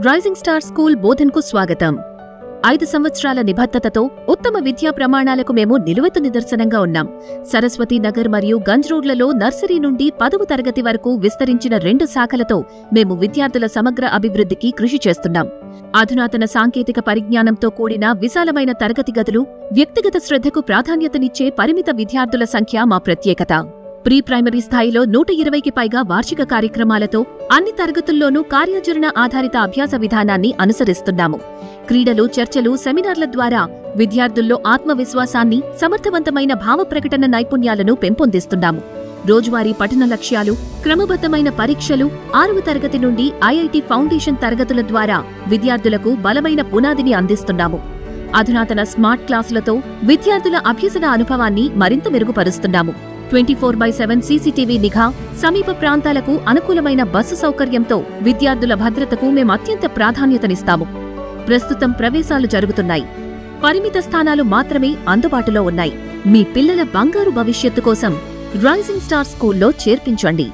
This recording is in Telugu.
రైజింగ్ స్టార్ స్కూల్ బోధన్కు స్వాగతం. 5 సంవత్సరాల నిబద్ధతతో ఉత్తమ విద్యా ప్రమాణాలకు మేము నిలువెత్తు నిదర్శనంగా ఉన్నాం. సరస్వతి నగర్ మరియు గంజ్ రోడ్లలో నర్సరీ నుండి 10వ తరగతి వరకు విస్తరించిన 2 శాఖలతో మేము విద్యార్థుల సమగ్ర అభివృద్ధికి కృషి చేస్తున్నాం. అధునాతన సాంకేతిక పరిజ్ఞానంతో కూడిన విశాలమైన తరగతి గదులు, వ్యక్తిగత శ్రద్ధకు ప్రాధాన్యతనిచ్చే పరిమిత విద్యార్థుల సంఖ్య మా ప్రత్యేకత. ప్రీ ప్రైమరీ స్థాయిలో 120కి పైగా వార్షిక కార్యక్రమాలతో అన్ని తరగతుల్లోనూ కార్యాచరణ ఆధారిత అభ్యాస విధానాన్ని అనుసరిస్తున్నాము. క్రీడలు, చర్చలు, సెమినార్ల ద్వారా విద్యార్థుల్లో ఆత్మవిశ్వాసాన్ని, సమర్థవంతమైన భావ ప్రకటన నైపుణ్యాలను పెంపొందిస్తున్నాము. రోజువారీ పఠన లక్ష్యాలు, క్రమబద్ధమైన పరీక్షలు, 6వ తరగతి నుండి ఐఐటి ఫౌండేషన్ తరగతుల ద్వారా విద్యార్థులకు బలమైన పునాదిని అందిస్తున్నాము. అధునాతన స్మార్ట్ క్లాసులతో విద్యార్థుల అభ్యసన అనుభవాన్ని మరింత మెరుగుపరుస్తున్నాము. 24/7 సీసీటీవీ నిఘా, సమీప ప్రాంతాలకు అనుకూలమైన బస్సు సౌకర్యంతో విద్యార్థుల భద్రతకు మేము అత్యంత ప్రాధాన్యతనిస్తాము. ప్రస్తుతం ప్రవేశాలు జరుగుతున్నాయి. పరిమిత స్థానాలు మాత్రమే అందుబాటులో ఉన్నాయి. మీ పిల్లల బంగారు భవిష్యత్తు కోసం రైజింగ్ స్టార్ స్కూల్లో చేర్పించండి.